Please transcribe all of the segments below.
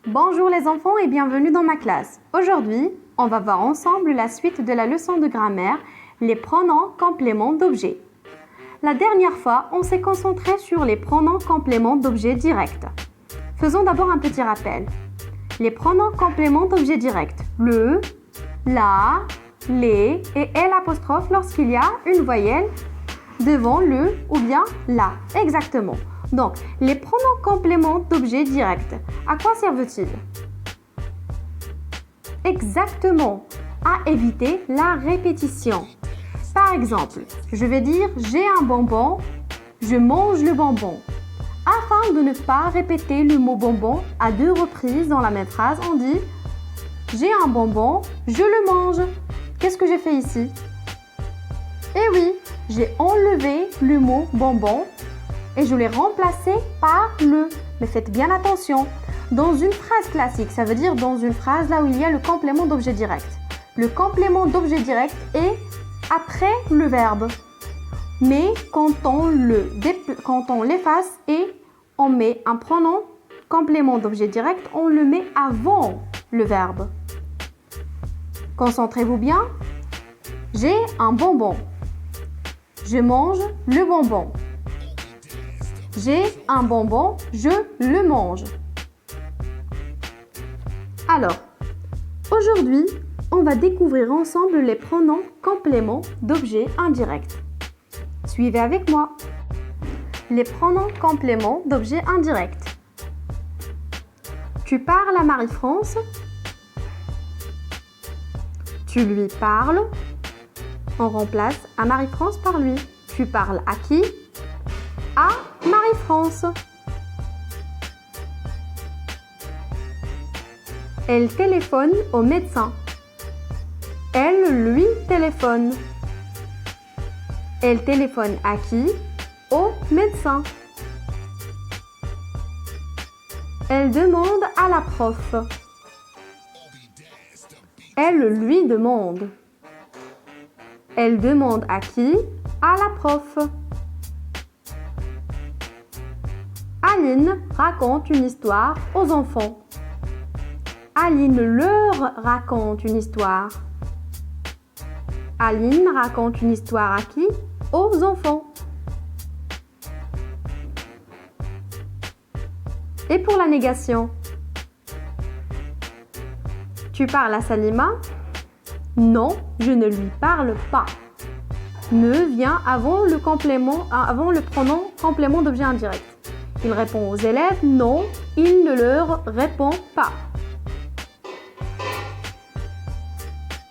Bonjour les enfants et bienvenue dans ma classe. Aujourd'hui, on va voir ensemble la suite de la leçon de grammaire, les pronoms compléments d'objet. La dernière fois, on s'est concentré sur les pronoms compléments d'objet direct. Faisons d'abord un petit rappel. Les pronoms compléments d'objet direct, le, la, les et l'apostrophe lorsqu'il y a une voyelle devant le ou bien la. Exactement. Donc, les pronoms compléments d'objet direct, à quoi servent-ils? Exactement, à éviter la répétition. Par exemple, je vais dire j'ai un bonbon, je mange le bonbon. Afin de ne pas répéter le mot bonbon à 2 reprises dans la même phrase, on dit j'ai un bonbon, je le mange. Qu'est-ce que j'ai fait ici? Eh oui, j'ai enlevé le mot bonbon et je l'ai remplacé par le. Mais faites bien attention. Dans une phrase classique, ça veut dire dans une phrase là où il y a le complément d'objet direct. Le complément d'objet direct est après le verbe. Mais quand on l'efface et on met un pronom complément d'objet direct, on le met avant le verbe. Concentrez-vous bien. J'ai un bonbon. Je mange le bonbon. J'ai un bonbon, je le mange. Alors, aujourd'hui, on va découvrir ensemble les pronoms compléments d'objet indirect. Suivez avec moi. Les pronoms compléments d'objet indirect. Tu parles à Marie-France. Tu lui parles. On remplace à Marie-France par lui. Tu parles à qui? À Marie-France. Elle téléphone au médecin. Elle lui téléphone. Elle téléphone à qui? Au médecin. Elle demande à la prof. Elle lui demande. Elle demande à qui? À la prof. Aline raconte une histoire aux enfants. Aline leur raconte une histoire. Aline raconte une histoire à qui? Aux enfants. Et pour la négation? Tu parles à Salima? Non, je ne lui parle pas. Ne vient avant le pronom complément d'objet indirect. Il répond aux élèves, non, il ne leur répond pas.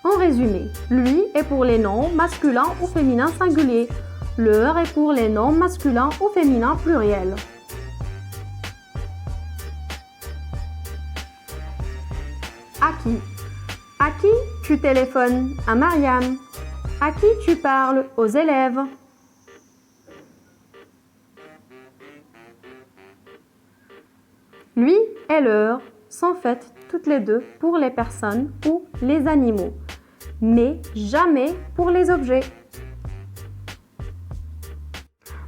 En résumé, lui est pour les noms masculins ou féminins singuliers. Leur est pour les noms masculins ou féminins pluriels. À qui? À qui tu téléphones? À Mariam. À qui tu parles? Aux élèves. Lui et leur sont faites toutes les deux pour les personnes ou les animaux, mais jamais pour les objets.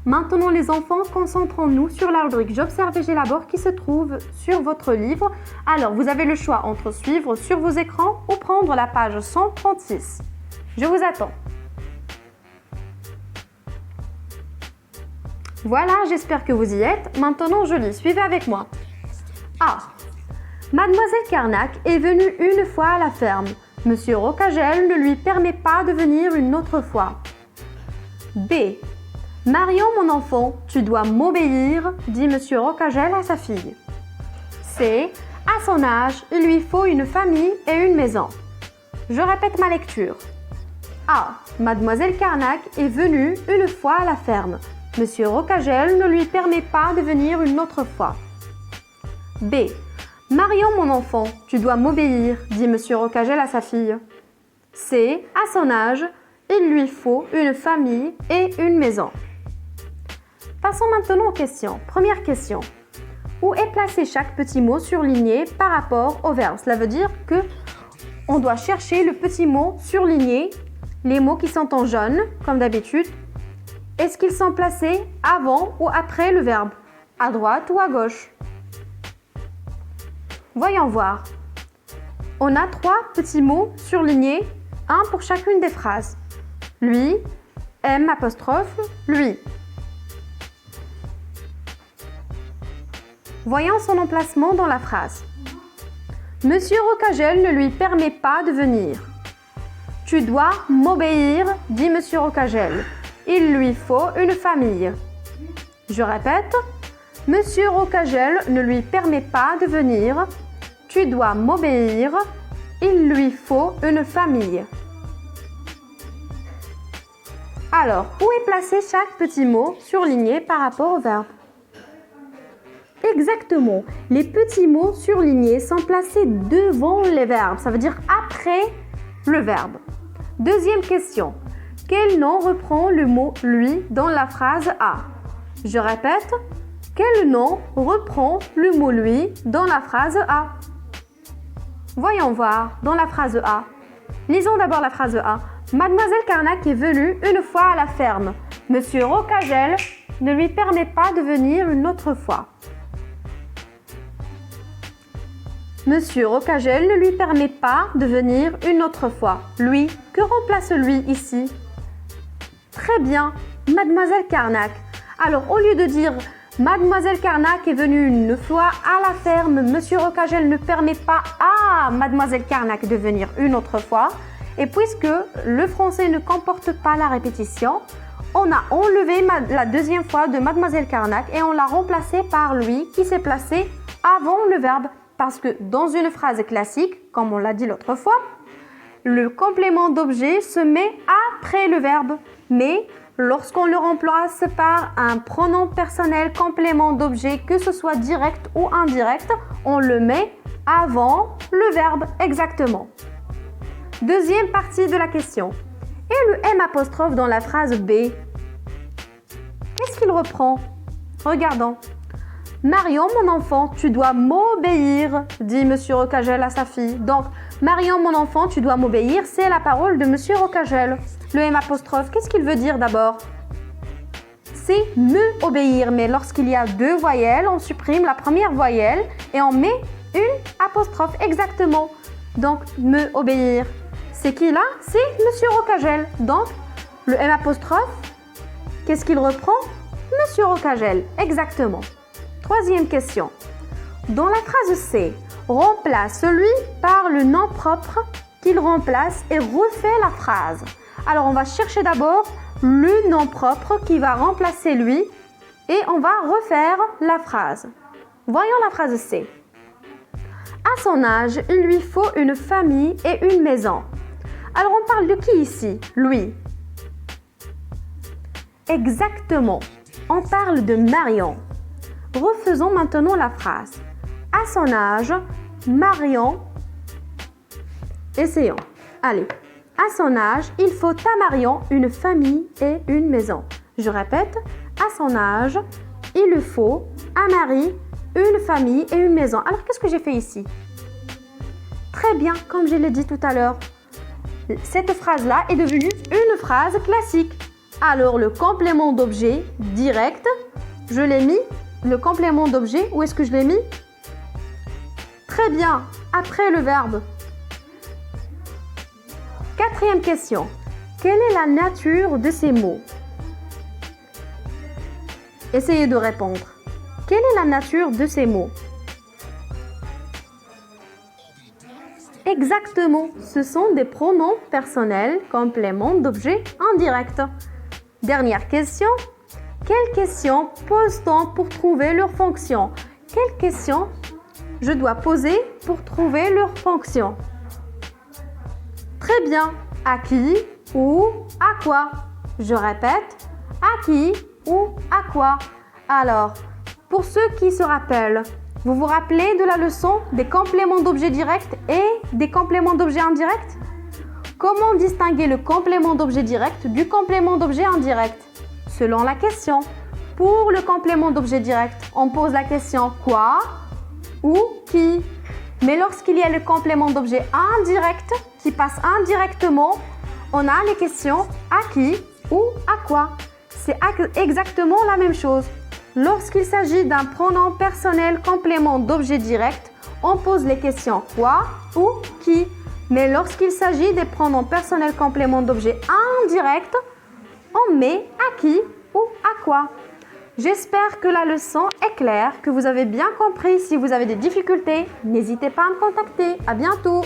Maintenant les enfants, concentrons-nous sur la rubrique J'observe et j'élabore qui se trouve sur votre livre. Alors vous avez le choix entre suivre sur vos écrans ou prendre la page 136. Je vous attends. Voilà, j'espère que vous y êtes. Maintenant je lis, suivez avec moi. A. Mademoiselle Carnac est venue une fois à la ferme. Monsieur Rocagel ne lui permet pas de venir une autre fois. B. Marion, mon enfant, tu dois m'obéir, dit Monsieur Rocagel à sa fille. C. À son âge, il lui faut une famille et une maison. Je répète ma lecture. A. Mademoiselle Carnac est venue une fois à la ferme. Monsieur Rocagel ne lui permet pas de venir une autre fois. B. Marion, mon enfant, tu dois m'obéir, dit Monsieur Rocagel à sa fille. C. À son âge, il lui faut une famille et une maison. Passons maintenant aux questions. Première question. Où est placé chaque petit mot surligné par rapport au verbe? Cela veut dire que on doit chercher le petit mot surligné, les mots qui sont en jaune, comme d'habitude. Est-ce qu'ils sont placés avant ou après le verbe? À droite ou à gauche? Voyons voir. On a 3 petits mots surlignés, un pour chacune des phrases. Lui, M', lui. Voyons son emplacement dans la phrase. Monsieur Rocagel ne lui permet pas de venir. Tu dois m'obéir, dit Monsieur Rocagel. Il lui faut une famille. Je répète. Monsieur Rocagel ne lui permet pas de venir. Tu dois m'obéir. Il lui faut une famille. Alors, où est placé chaque petit mot surligné par rapport au verbe? Exactement. Les petits mots surlignés sont placés devant les verbes. Ça veut dire après le verbe. Deuxième question. Quel nom reprend le mot « lui » dans la phrase A? Je répète. Quel nom reprend le mot « lui » dans la phrase A? Voyons voir dans la phrase A. Lisons d'abord la phrase A. Mademoiselle Carnac est venue une fois à la ferme. Monsieur Rocagel ne lui permet pas de venir une autre fois. Monsieur Rocagel ne lui permet pas de venir une autre fois. Lui, que remplace lui ici? Très bien, Mademoiselle Carnac. Alors, au lieu de dire Mademoiselle Carnac est venue une fois à la ferme, Monsieur Rocagel ne permet pas à Mademoiselle Carnac de venir une autre fois. Et puisque le français ne comporte pas la répétition, on a enlevé la deuxième fois de Mademoiselle Carnac et on l'a remplacé par lui qui s'est placé avant le verbe. Parce que dans une phrase classique, comme on l'a dit l'autre fois, le complément d'objet se met après le verbe. Mais lorsqu'on le remplace par un pronom personnel complément d'objet, que ce soit direct ou indirect, on le met avant le verbe exactement. Deuxième partie de la question. Et le M' dans la phrase B? Qu'est-ce qu'il reprend? Regardons. Marion, mon enfant, tu dois m'obéir, dit Monsieur Rocagel à sa fille. Donc, Marion, mon enfant, tu dois m'obéir, c'est la parole de Monsieur Rocagel. Le M', qu'est-ce qu'il veut dire d'abord? C'est me obéir, mais lorsqu'il y a 2 voyelles, on supprime la première voyelle et on met une apostrophe exactement. Donc, me obéir. C'est qui là? C'est Monsieur Rocagel. Donc, le M', qu'est-ce qu'il reprend? Monsieur Rocagel, exactement. Troisième question. Dans la phrase C, remplace lui par le nom propre qu'il remplace et refait la phrase. Alors, on va chercher d'abord le nom propre qui va remplacer lui et on va refaire la phrase. Voyons la phrase C. À son âge, il lui faut une famille et une maison. Alors, on parle de qui ici? Lui. Exactement. On parle de Marion. Refaisons maintenant la phrase. À son âge, Marion... Essayons. Allez. À son âge, il faut à Marion une famille et une maison. Je répète. À son âge, il lui faut à Marie une famille et une maison. Alors, qu'est-ce que j'ai fait ici? Très bien, comme je l'ai dit tout à l'heure. Cette phrase-là est devenue une phrase classique. Alors, le complément d'objet direct, je l'ai mis. Le complément d'objet, où est-ce que je l'ai mis? Très bien, après le verbe. Quatrième question. Quelle est la nature de ces mots? Essayez de répondre. Quelle est la nature de ces mots? Exactement, ce sont des pronoms personnels, compléments d'objet indirect. Dernière question. Quelles questions pose-t-on pour trouver leur fonction? Quelles questions je dois poser pour trouver leur fonction? Très bien. À qui ou à quoi? Je répète. À qui ou à quoi? Alors, pour ceux qui se rappellent, vous vous rappelez de la leçon des compléments d'objet direct et des compléments d'objet indirect? Comment distinguer le complément d'objet direct du complément d'objet indirect? Selon la question. Pour le complément d'objet direct, on pose la question quoi ou qui. Mais lorsqu'il y a le complément d'objet indirect qui passe indirectement, on a les questions à qui ou à quoi. C'est exactement la même chose. Lorsqu'il s'agit d'un pronom personnel complément d'objet direct, on pose les questions quoi ou qui. Mais lorsqu'il s'agit des pronoms personnels compléments d'objet indirects, on met à qui ou à quoi. J'espère que la leçon est claire, que vous avez bien compris. Si vous avez des difficultés, n'hésitez pas à me contacter. À bientôt!